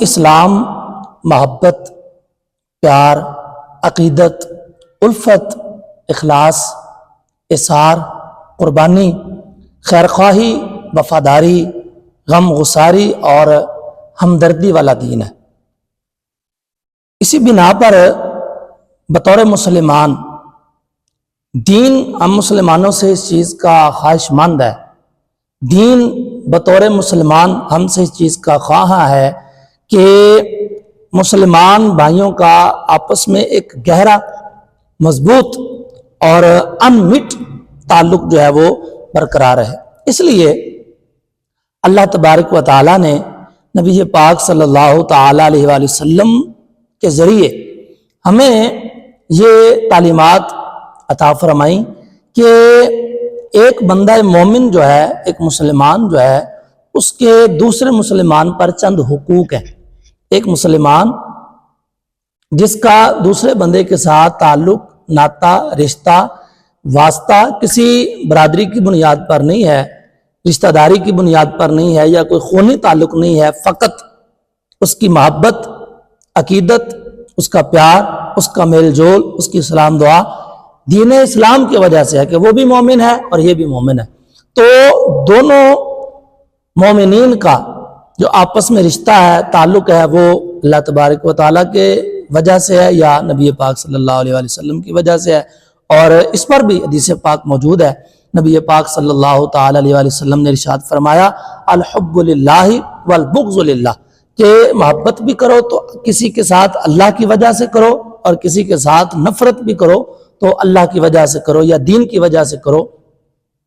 اسلام محبت، پیار، عقیدت، الفت، اخلاص، اثار، قربانی، خیرخواہی، وفاداری، غم گساری اور ہمدردی والا دین ہے۔ اسی بنا پر بطور مسلمان دین ہم مسلمانوں سے اس چیز کا خواہش مند ہے، دین بطور مسلمان ہم سے اس چیز کا خواہاں ہے کہ مسلمان بھائیوں کا آپس میں ایک گہرا، مضبوط اور انمٹ تعلق جو ہے وہ برقرار ہے۔ اس لیے اللہ تبارک و تعالیٰ نے نبی پاک صلی اللہ تعالیٰ علیہ وآلہ وسلم کے ذریعے ہمیں یہ تعلیمات عطا فرمائیں کہ ایک بندہ مومن جو ہے، ایک مسلمان جو ہے، اس کے دوسرے مسلمان پر چند حقوق ہیں۔ ایک مسلمان جس کا دوسرے بندے کے ساتھ تعلق، ناتا، رشتہ، واسطہ کسی برادری کی بنیاد پر نہیں ہے، رشتہ داری کی بنیاد پر نہیں ہے، یا کوئی خونی تعلق نہیں ہے، فقط اس کی محبت، عقیدت، اس کا پیار، اس کا میل جول، اس کی سلام دعا دین اسلام کی وجہ سے ہے کہ وہ بھی مومن ہے اور یہ بھی مومن ہے۔ تو دونوں مومنین کا جو آپس میں رشتہ ہے، تعلق ہے، وہ اللہ تبارک و تعالیٰ کے وجہ سے ہے یا نبی پاک صلی اللہ علیہ وسلم کی وجہ سے ہے۔ اور اس پر بھی حدیث پاک موجود ہے، نبی پاک صلی اللہ تعالیٰ علیہ وسلم نے ارشاد فرمایا الحب للہ والبغض للہ، کہ محبت بھی کرو تو کسی کے ساتھ اللہ کی وجہ سے کرو، اور کسی کے ساتھ نفرت بھی کرو تو اللہ کی وجہ سے کرو یا دین کی وجہ سے کرو۔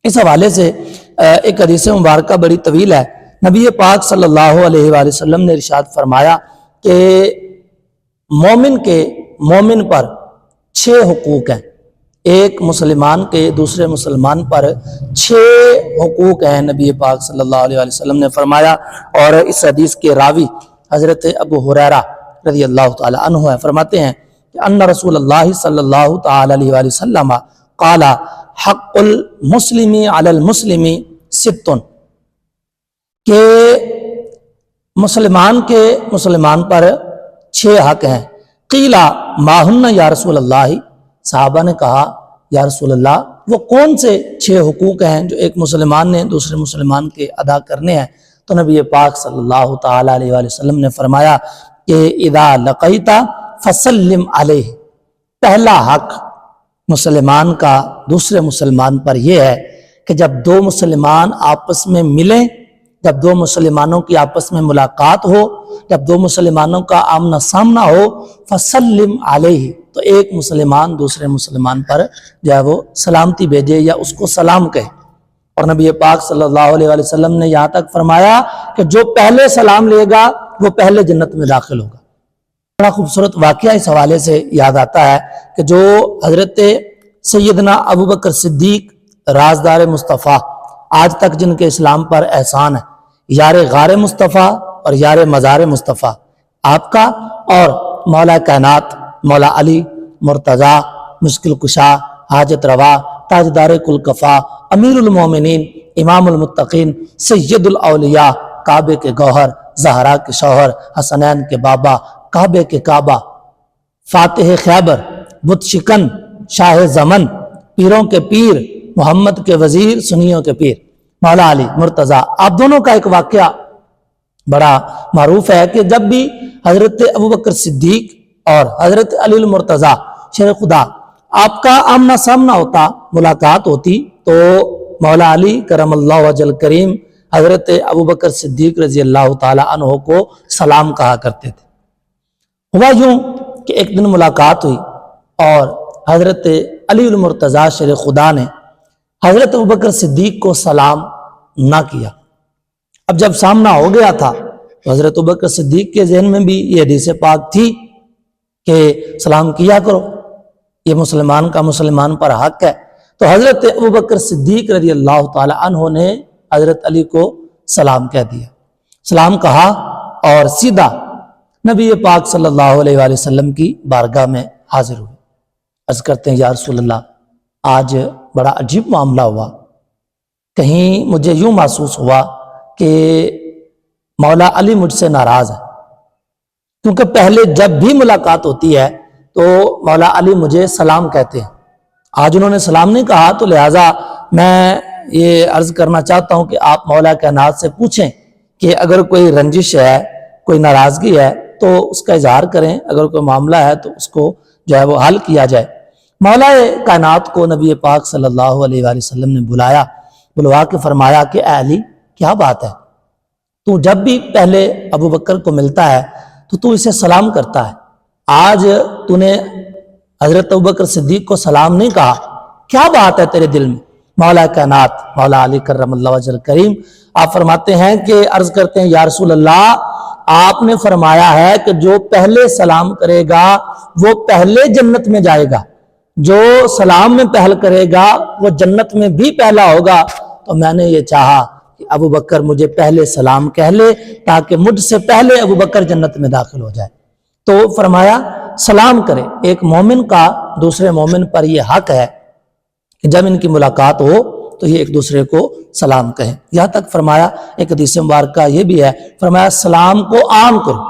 اس حوالے سے ایک حدیث مبارکہ بڑی طویل ہے، نبی پاک صلی اللہ علیہ وآلہ وسلم نے ارشاد فرمایا کہ مومن پر 6 حقوق ہیں۔ ایک مسلمان کے دوسرے مسلمان پر 6 حقوق ہیں، نبی پاک صلی اللہ علیہ وآلہ وسلم نے فرمایا۔ اور اس حدیث کے راوی حضرت ابو ہریرہ رضی اللہ تعالی عنہ ہے، فرماتے ہیں کہ ان رسول اللہ صلی اللہ تعالی علیہ وآلہ وسلم قال حق المسلم علی المسلم 6، کہ مسلمان کے مسلمان پر 6 حق ہیں۔ قیل ما ہن یا رسول اللہ، صحابہ نے کہا یا رسول اللہ وہ کون سے 6 حقوق ہیں جو ایک مسلمان نے دوسرے مسلمان کے ادا کرنے ہیں؟ تو نبی پاک صلی اللہ تعالیٰ علیہ وآلہ وسلم نے فرمایا کہ اذا لقیت فسلم علیہ، پہلا حق مسلمان کا دوسرے مسلمان پر یہ ہے کہ جب 2 مسلمان آپس میں ملیں، جب 2 مسلمانوں کی آپس میں ملاقات ہو، جب 2 مسلمانوں کا آمنا سامنا ہو، فسلم علیہ، تو ایک مسلمان دوسرے مسلمان پر جو ہے وہ سلامتی بھیجے یا اس کو سلام کہے۔ اور نبی پاک صلی اللہ علیہ وآلہ وسلم نے یہاں تک فرمایا کہ جو پہلے سلام لے گا وہ پہلے جنت میں داخل ہوگا۔ بڑا خوبصورت واقعہ اس حوالے سے یاد آتا ہے کہ جو حضرت سیدنا ابوبکر صدیق رازدار مصطفیٰ، آج تک جن کے اسلام پر احسان ہے، یار غار مصطفیٰ اور یار مزار مصطفیٰ آپ کا، اور مولا کائنات مولا علی مرتضیٰ مشکل کشا حاجت روا تاجدار کل کفا امیر المومنین امام المتقین سید الاولیاء کعبے کے گوہر زہرا کے شوہر حسنین کے بابا کعبے کے کعبہ فاتح خیبر بت شکن شاہ زمن پیروں کے پیر محمد کے وزیر سنیوں کے پیر مولا علی مرتضیٰ، آپ دونوں کا ایک واقعہ بڑا معروف ہے کہ جب بھی حضرت ابوبکر صدیق اور حضرت علی المرتضیٰ شیر خدا آپ کا آمنا سامنا ہوتا، ملاقات ہوتی، تو مولا علی کرم اللہ وجل کریم حضرت ابوبکر صدیق رضی اللہ تعالی عنہ کو سلام کہا کرتے تھے۔ ہوا یوں کہ ایک دن ملاقات ہوئی اور حضرت علی المرتضیٰ شیر خدا نے حضرت ابوبکر صدیق کو سلام نہ کیا۔ اب جب سامنا ہو گیا تھا تو حضرت ابوبکر صدیق کے ذہن میں بھی یہ حدیث پاک تھی کہ سلام کیا کرو، یہ مسلمان کا مسلمان پر حق ہے۔ تو حضرت ابوبکر صدیق رضی اللہ تعالی عنہ نے حضرت علی کو سلام کہہ دیا، سلام کہا اور سیدھا نبی پاک صلی اللہ علیہ وآلہ وسلم کی بارگاہ میں حاضر ہوئے۔ عرض کرتے ہیں یا رسول اللہ آج بڑا عجیب معاملہ ہوا، کہیں مجھے یوں محسوس ہوا کہ مولا علی مجھ سے ناراض ہے، کیونکہ پہلے جب بھی ملاقات ہوتی ہے تو مولا علی مجھے سلام کہتے ہیں. آج انہوں نے سلام نہیں کہا تو لہٰذا میں یہ عرض کرنا چاہتا ہوں کہ آپ مولا کائنات سے پوچھیں کہ اگر کوئی رنجش ہے، کوئی ناراضگی ہے تو اس کا اظہار کریں، اگر کوئی معاملہ ہے تو اس کو جو ہے وہ حل کیا جائے. مولا کائنات کو نبی پاک صلی اللہ علیہ وآلہ وسلم نے بلوا کے فرمایا کہ اے علی کیا بات ہے، تو جب بھی پہلے ابو بکر کو ملتا ہے تو اسے سلام کرتا ہے، آج تو نے حضرت ابوبکر صدیق کو سلام نہیں کہا، کیا بات ہے تیرے دل میں؟ مولا کائنات مولا علی کرم اللہ وجہ کریم آپ فرماتے ہیں کہ عرض کرتے ہیں یا رسول اللہ آپ نے فرمایا ہے کہ جو پہلے سلام کرے گا وہ پہلے جنت میں جائے گا، جو سلام میں پہل کرے گا وہ جنت میں بھی پہلا ہوگا. تو میں نے یہ چاہا کہ ابو بکر مجھے پہلے سلام کہہ لے تاکہ مجھ سے پہلے ابو بکر جنت میں داخل ہو جائے. تو فرمایا سلام کرے. ایک مومن کا دوسرے مومن پر یہ حق ہے کہ جب ان کی ملاقات ہو تو یہ ایک دوسرے کو سلام کہیں. یہاں تک فرمایا ایک حدیث مبارکہ یہ بھی ہے، فرمایا سلام کو عام کرو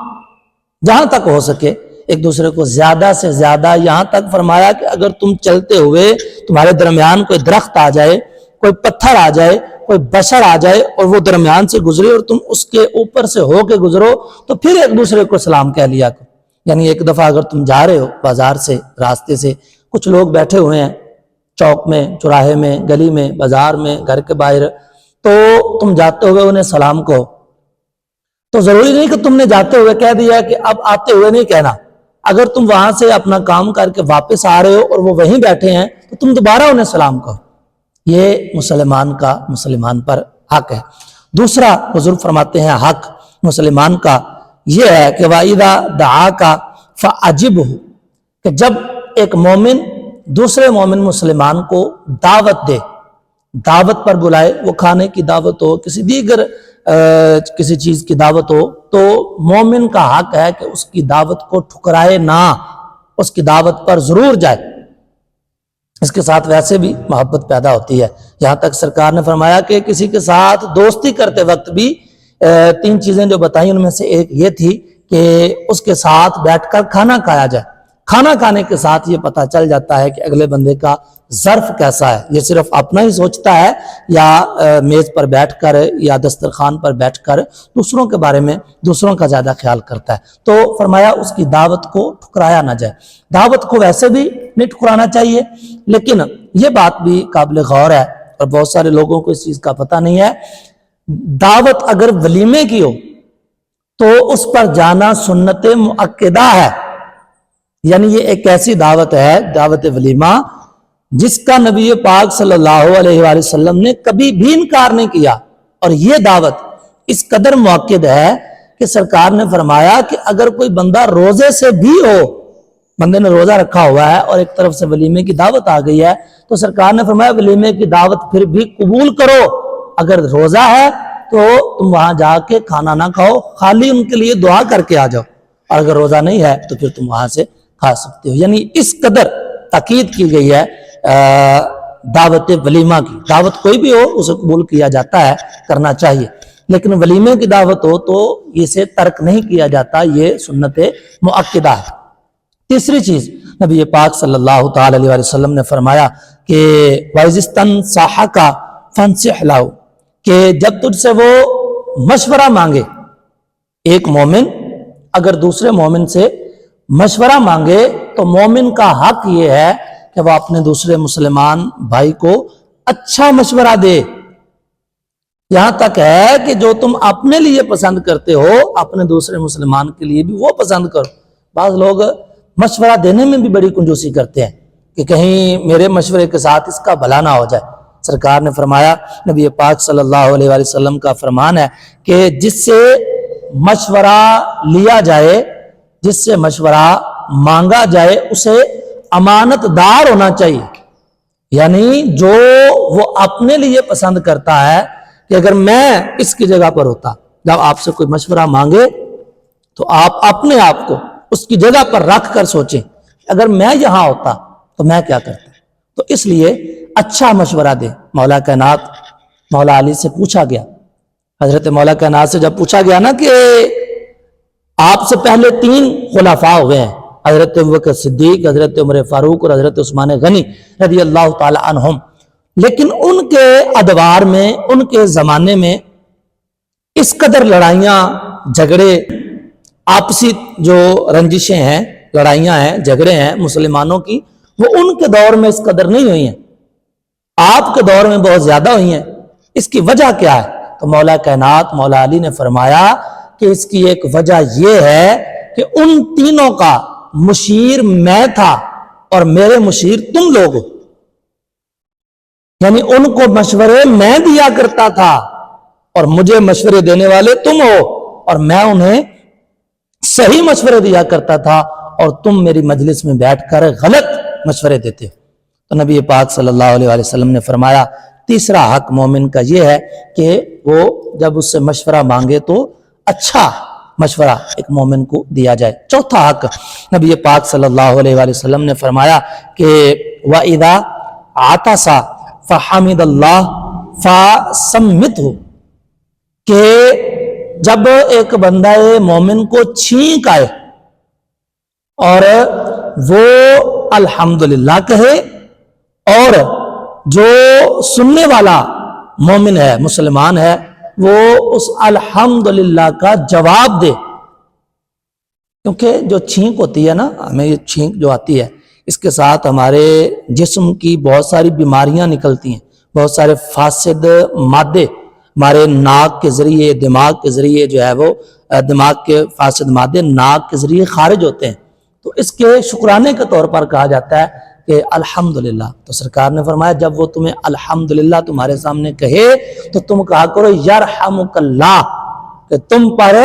جہاں تک ہو سکے، ایک دوسرے کو زیادہ سے زیادہ. یہاں تک فرمایا کہ اگر تم چلتے ہوئے تمہارے درمیان کوئی درخت آ جائے، کوئی پتھر آ جائے، کوئی بشر آ جائے اور وہ درمیان سے گزرے اور تم اس کے اوپر سے ہو کے گزرو تو پھر ایک دوسرے کو سلام کہہ لیا کرو. یعنی ایک دفعہ اگر تم جا رہے ہو بازار سے، راستے سے، کچھ لوگ بیٹھے ہوئے ہیں چوک میں، چوراہے میں، گلی میں، بازار میں، گھر کے باہر، تو تم جاتے ہوئے انہیں سلام کہو. تو ضروری نہیں کہ تم نے جاتے ہوئے کہہ دیا کہ اب آتے ہوئے نہیں کہنا. اگر تم وہاں سے اپنا کام کر کے واپس آ رہے ہو اور وہ وہیں بیٹھے ہیں تو تم دوبارہ انہیں سلام کہو. یہ مسلمان پر حق ہے. دوسرا حضور فرماتے ہیں حق مسلمان کا یہ ہے کہ وَإِذَا دَعَاكَ فَأَجِبْهُ، کہ جب ایک مومن دوسرے مومن مسلمان کو دعوت دے، دعوت پر بلائے، وہ کھانے کی دعوت ہو، کسی دیگر کسی چیز کی دعوت ہو، تو مومن کا حق ہے کہ اس کی دعوت کو ٹھکرائے نہ، اس کی دعوت پر ضرور جائے. اس کے ساتھ ویسے بھی محبت پیدا ہوتی ہے. یہاں تک سرکار نے فرمایا کہ کسی کے ساتھ دوستی کرتے وقت بھی 3 چیزیں جو بتائیں ان میں سے ایک یہ تھی کہ اس کے ساتھ بیٹھ کر کھانا کھایا جائے. کھانا کھانے کے ساتھ یہ پتہ چل جاتا ہے کہ اگلے بندے کا ظرف کیسا ہے، یہ صرف اپنا ہی سوچتا ہے یا میز پر بیٹھ کر یا دسترخوان پر بیٹھ کر دوسروں کے بارے میں دوسروں کا زیادہ خیال کرتا ہے. تو فرمایا اس کی دعوت کو ٹھکرایا نہ جائے. دعوت کو ویسے بھی نہیں ٹھکرانا چاہیے، لیکن یہ بات بھی قابل غور ہے اور بہت سارے لوگوں کو اس چیز کا پتہ نہیں ہے. دعوت اگر ولیمے کی ہو تو اس پر جانا سنت مؤکدہ ہے. یعنی یہ ایک ایسی دعوت ہے، دعوت ولیمہ، جس کا نبی پاک صلی اللہ علیہ وآلہ وسلم نے کبھی بھی انکار نہیں کیا. اور یہ دعوت اس قدر مؤکد ہے کہ سرکار نے فرمایا کہ اگر کوئی بندہ روزے سے بھی ہو، بندے نے روزہ رکھا ہوا ہے اور ایک طرف سے ولیمے کی دعوت آ گئی ہے، تو سرکار نے فرمایا ولیمے کی دعوت پھر بھی قبول کرو. اگر روزہ ہے تو تم وہاں جا کے کھانا نہ کھاؤ، خالی ان کے لیے دعا کر کے آ جاؤ، اور اگر روزہ نہیں ہے تو پھر تم وہاں سے کھا سکتے ہو. یعنی اس قدر تاکید کی گئی ہے دعوت ولیمہ کی. دعوت کوئی بھی ہو اسے قبول کیا جاتا ہے، کرنا چاہیے، لیکن ولیمے کی دعوت ہو تو اسے ترک نہیں کیا جاتا، یہ سنت مؤکدہ ہے. تیسری چیز نبی پاک صلی اللہ تعالی علیہ وسلم نے فرمایا کہ وَإِذِ اسْتَنصَحَكَ فَانصِحْ لَهُ، کہ جب تجھ سے وہ مشورہ مانگے، ایک مومن اگر دوسرے مومن سے مشورہ مانگے تو مومن کا حق یہ ہے کہ وہ اپنے دوسرے مسلمان بھائی کو اچھا مشورہ دے. یہاں تک ہے کہ جو تم اپنے لیے پسند کرتے ہو اپنے دوسرے مسلمان کے لیے بھی وہ پسند کرو. بعض لوگ مشورہ دینے میں بھی بڑی کنجوسی کرتے ہیں کہ کہیں میرے مشورے کے ساتھ اس کا بھلا نہ ہو جائے. سرکار نے فرمایا، نبی پاک صلی اللہ علیہ وآلہ وسلم کا فرمان ہے کہ جس سے مشورہ لیا جائے، جس سے مشورہ مانگا جائے، اسے امانت دار ہونا چاہیے. یعنی جو وہ اپنے لیے پسند کرتا ہے کہ اگر میں اس کی جگہ پر ہوتا، جب آپ سے کوئی مشورہ مانگے تو آپ اپنے آپ کو اس کی جگہ پر رکھ کر سوچیں اگر میں یہاں ہوتا تو میں کیا کرتا. تو اس لیے اچھا مشورہ دے. مولا کائنات مولا علی سے پوچھا گیا، حضرت مولا کائنات سے جب پوچھا گیا نا کہ آپ سے پہلے 3 خلفاء ہوئے ہیں، حضرت ابوبکر صدیق، حضرت عمر فاروق اور حضرت عثمان غنی رضی اللہ تعالی عنہم، لیکن ان کے ادوار میں، ان کے زمانے میں اس قدر لڑائیاں جھگڑے، آپسی جو رنجشیں ہیں، لڑائیاں ہیں، جھگڑے ہیں مسلمانوں کی، وہ ان کے دور میں اس قدر نہیں ہوئی ہیں، آپ کے دور میں بہت زیادہ ہوئی ہیں۔ اس کی وجہ کیا ہے؟ تو مولا کائنات مولا علی نے فرمایا کہ اس کی ایک وجہ یہ ہے کہ ان تینوں کا مشیر میں تھا اور میرے مشیر تم لوگ ہو، یعنی ان کو مشورے میں دیا کرتا تھا اور مجھے مشورے دینے والے تم ہو، اور میں انہیں صحیح مشورے دیا کرتا تھا اور تم میری مجلس میں بیٹھ کر غلط مشورے دیتے ہو۔ تو نبی پاک صلی اللہ علیہ وسلم نے فرمایا تیسرا حق مومن کا یہ ہے کہ وہ جب اس سے مشورہ مانگے تو اچھا مشورہ ایک مومن کو دیا جائے۔ چوتھا حق نبی پاک صلی اللہ علیہ وسلم نے فرمایا کہ وَإِذَا عَطَسَ فَحَمِدَ اللَّهُ فَسَمِّتْهُ، کہ جب ایک بندہ مومن کو چھینک آئے اور وہ الحمدللہ کہے، اور جو سننے والا مومن ہے، مسلمان ہے، وہ اس الحمدللہ کا جواب دے، کیونکہ جو چھینک ہوتی ہے نا، ہمیں یہ چھینک جو آتی ہے اس کے ساتھ ہمارے جسم کی بہت ساری بیماریاں نکلتی ہیں، بہت سارے فاسد مادے ہمارے ناک کے ذریعے، دماغ کے ذریعے جو ہے وہ دماغ کے فاسد مادے ناک کے ذریعے خارج ہوتے ہیں، تو اس کے شکرانے کے طور پر کہا جاتا ہے کہ الحمدللہ۔ تو سرکار نے فرمایا جب وہ تمہیں الحمدللہ تمہارے سامنے کہے تو تم کہا کرو یرحمک اللہ، کہ تم پر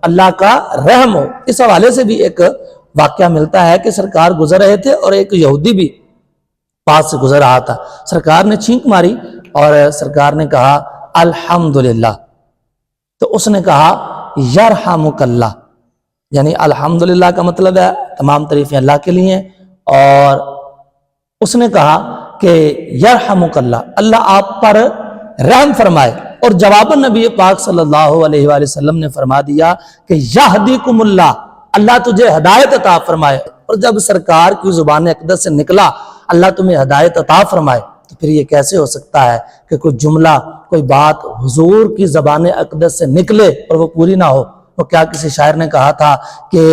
اللہ کا رحم ہو۔ اس حوالے سے بھی ایک واقعہ ملتا ہے کہ سرکار گزر رہے تھے اور ایک یہودی بھی پاس سے گزر رہا تھا، سرکار نے چھینک ماری اور سرکار نے کہا الحمدللہ، تو اس نے کہا یرحمک اللہ، یعنی الحمدللہ کا مطلب ہے تمام تعریفیں اللہ کے لیے ہیں، اور اس نے کہا کہ یرحمک اللہ، اللہ آپ پر رحم فرمائے، اور جواباً نبی پاک صلی اللہ علیہ وآلہ وسلم نے فرما دیا کہ یہدیکم اللہ، اللہ تجھے ہدایت عطا فرمائے۔ اور جب سرکار کی زبان اقدس سے نکلا اللہ تمہیں ہدایت عطا فرمائے، تو پھر یہ کیسے ہو سکتا ہے کہ کوئی جملہ، کوئی بات حضور کی زبان اقدس سے نکلے اور وہ پوری نہ ہو؟ وہ کیا کسی شاعر نے کہا تھا کہ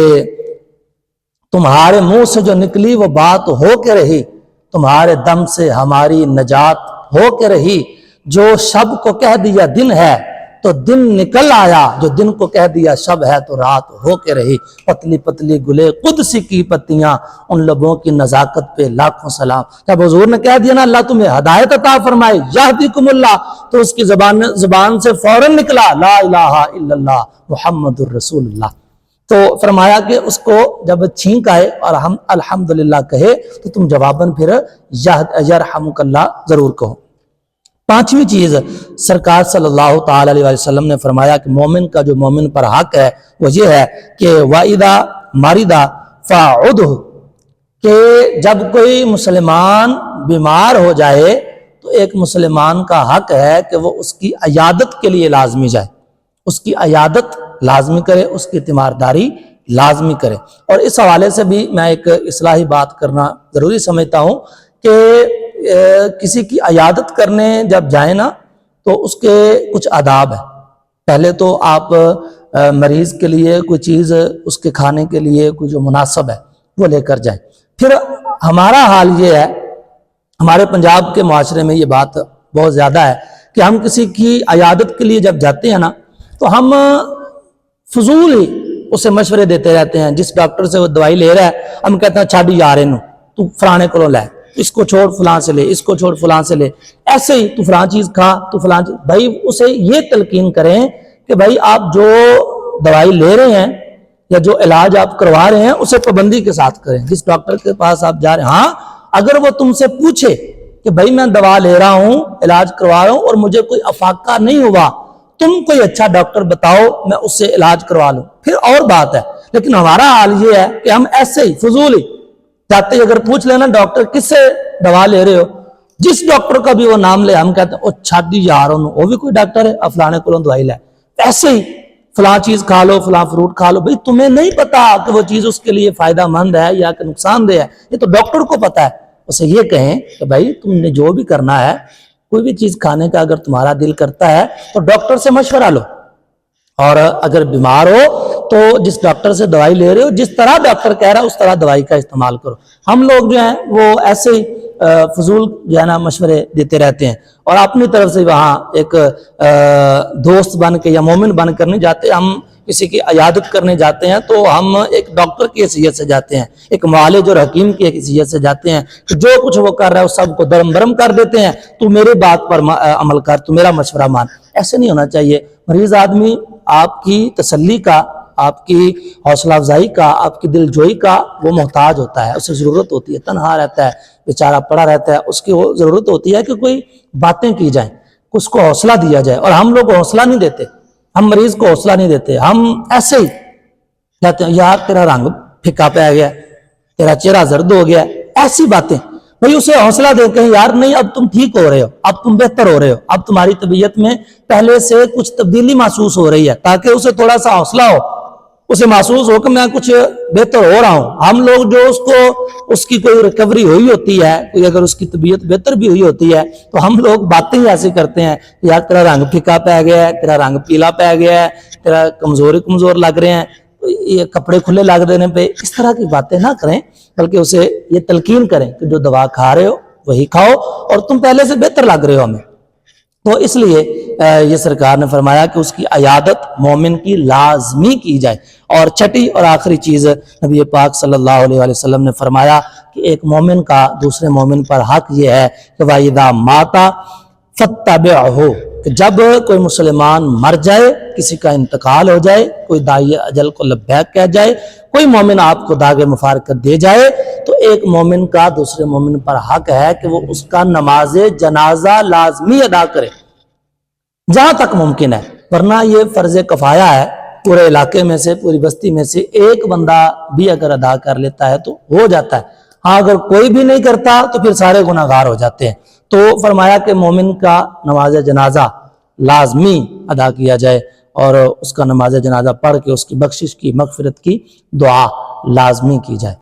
تمہارے منہ سے جو نکلی وہ بات ہو کے رہی، تمہارے دم سے ہماری نجات ہو کے رہی، جو شب کو کہہ دیا دن ہے تو دن نکل آیا، جو دن کو کہہ دیا شب ہے تو رات ہو کے رہی، پتلی پتلی گلے قدسی کی پتیاں، ان لبوں کی نزاکت پہ لاکھوں سلام۔ جب حضور نے کہہ دیا نا اللہ تمہیں ہدایت عطا فرمائے یہدیکم اللہ، تو اس کی زبان سے فوراً نکلا لا الہ الا اللہ محمد الرسول اللہ۔ تو فرمایا کہ اس کو جب چھینک آئے اور ہم الحمدللہ کہے تو تم جواباً پھر یرحمک اللہ ضرور کہو۔ پانچویں چیز سرکار صلی اللہ تعالی علیہ وسلم نے فرمایا کہ مومن کا جو مومن پر حق ہے وہ یہ ہے کہ وَإِذَا مَرِضَ فَعُدْهُ، کہ جب کوئی مسلمان بیمار ہو جائے تو ایک مسلمان کا حق ہے کہ وہ اس کی عیادت کے لیے لازمی جائے، اس کی عیادت لازمی کرے، اس کی تیمارداری لازمی کرے۔ اور اس حوالے سے بھی میں ایک اصلاحی بات کرنا ضروری سمجھتا ہوں کہ کسی کی عیادت کرنے جب جائیں نا تو اس کے کچھ آداب ہیں۔ پہلے تو آپ مریض کے لیے کوئی چیز اس کے کھانے کے لیے کوئی جو مناسب ہے وہ لے کر جائیں۔ پھر ہمارا حال یہ ہے، ہمارے پنجاب کے معاشرے میں یہ بات بہت زیادہ ہے کہ ہم کسی کی عیادت کے لیے جب جاتے ہیں نا تو ہم فضول ہی اسے مشورے دیتے رہتے ہیں۔ جس ڈاکٹر سے وہ دوائی لے رہا ہے ہم کہتے ہیں چھاڑی یار انہوں، تو فلانے کو لے، اس کو چھوڑ فلاں سے لے، اس کو چھوڑ فلاں سے لے، ایسے ہی تو فلاں چیز کھا، تو فلاں چیز۔ بھائی اسے یہ تلقین کریں کہ بھائی آپ جو دوائی لے رہے ہیں یا جو علاج آپ کروا رہے ہیں اسے پابندی کے ساتھ کریں۔ جس ڈاکٹر کے پاس آپ جا رہے ہیں، ہاں اگر وہ تم سے پوچھے کہ بھائی میں دوا لے رہا ہوں، علاج کروا رہا ہوں اور مجھے کوئی افاقہ نہیں ہوا، تم کوئی اچھا ڈاکٹر بتاؤ میں اس سے علاج کروا لوں، پھر اور بات ہے۔ لیکن ہمارا حال یہ ہے کہ ہم ایسے ہی فضول ہی جاتے ہی اگر پوچھ لینا ڈاکٹر کس سے دوا لے رہے ہو، جس ڈاکٹر کا بھی وہ نام لے ہم کہتے ہیں او چھاڑی یار وہ بھی کوئی ڈاکٹر ہے، افلانے کو دوائی لے، ایسے ہی فلاں چیز کھا لو، فلاں فروٹ کھا لو. بھئی تمہیں نہیں پتا کہ وہ چیز اس کے لیے فائدہ مند ہے یا کہ نقصان دہ ہے، یہ تو ڈاکٹر کو پتا ہے. اسے یہ کہیں کہ بھائی تم نے جو بھی کرنا ہے، کوئی بھی چیز کھانے کا اگر تمہارا دل کرتا ہے تو ڈاکٹر سے مشورہ لو، اور اگر بیمار ہو تو جس ڈاکٹر سے دوائی لے رہے ہو، جس طرح ڈاکٹر کہہ رہا ہے اس طرح دوائی کا استعمال کرو. ہم لوگ جو ہیں وہ ایسے ہی فضول جو ہے نا مشورے دیتے رہتے ہیں، اور اپنی طرف سے وہاں ایک دوست بن کے یا مومن بن کر نہیں جاتے. ہم کسی کی عیادت کرنے جاتے ہیں تو ہم ایک ڈاکٹر کی حیثیت سے جاتے ہیں، ایک معالج اور حکیم کی حیثیت سے جاتے ہیں کہ جو کچھ وہ کر رہا ہے وہ سب کو درم برم کر دیتے ہیں، تو میرے بات پر عمل کر، تو میرا مشورہ مان. ایسے نہیں ہونا چاہیے. مریض آدمی آپ کی تسلی کا، آپ کی حوصلہ افزائی کا، آپ کی دل جوئی کا وہ محتاج ہوتا ہے، اسے ضرورت ہوتی ہے. تنہا رہتا ہے، بیچارہ پڑا رہتا ہے، اس کی وہ ضرورت ہوتی ہے کہ کوئی باتیں کی جائیں، اس کو حوصلہ دیا جائے. اور ہم لوگ حوصلہ نہیں دیتے، ہم مریض کو حوصلہ نہیں دیتے. ہم ایسے ہی کہتے ہیں یار تیرا رنگ پھیکا پہ گیا، تیرا چہرہ زرد ہو گیا، ایسی باتیں. بھئی اسے حوصلہ دے کہ یار نہیں، اب تم ٹھیک ہو رہے ہو، اب تم بہتر ہو رہے ہو، اب تمہاری طبیعت میں پہلے سے کچھ تبدیلی محسوس ہو رہی ہے، تاکہ اسے تھوڑا سا حوصلہ ہو، اسے محسوس ہو کہ میں کچھ بہتر ہو رہا ہوں. ہم لوگ جو اس کی کوئی ریکوری ہوئی ہوتی ہے، کوئی اگر اس کی طبیعت بہتر بھی ہوئی ہوتی ہے، تو ہم لوگ باتیں ہی ایسی کرتے ہیں یار تیرا رنگ پھیکا پہ گیا ہے، تیرا رنگ پیلا پہ گیا ہے، تیرا کمزور لگ رہے ہیں، یہ کپڑے کھلے لگ دینے پہ. اس طرح کی باتیں نہ کریں، بلکہ اسے یہ تلقین کریں کہ جو دوا کھا رہے ہو وہی کھاؤ، اور تم پہلے سے بہتر لگ رہے ہو ہمیں. تو اس لیے یہ سرکار نے فرمایا کہ اس کی عیادت مومن کی لازمی کی جائے. اور چھٹی اور آخری چیز نبی پاک صلی اللہ علیہ وآلہ وسلم نے فرمایا کہ ایک مومن کا دوسرے مومن پر حق یہ ہے کہ وَإِذَا مَاتَ فَاتَّبِعْهُ، کہ جب کوئی مسلمان مر جائے، کسی کا انتقال ہو جائے، کوئی داعی اجل کو لبیک کہہ جائے، کوئی مومن آپ کو داغ مفارقت دے جائے، تو ایک مومن کا دوسرے مومن پر حق ہے کہ وہ اس کا نماز جنازہ لازمی ادا کرے جہاں تک ممکن ہے. ورنہ یہ فرض کفایہ ہے، پورے علاقے میں سے، پوری بستی میں سے ایک بندہ بھی اگر ادا کر لیتا ہے تو ہو جاتا ہے. ہاں اگر کوئی بھی نہیں کرتا تو پھر سارے گناہ گار ہو جاتے ہیں. تو فرمایا کہ مومن کا نماز جنازہ لازمی ادا کیا جائے، اور اس کا نماز جنازہ پڑھ کے اس کی بخشش کی، مغفرت کی دعا لازمی کی جائے.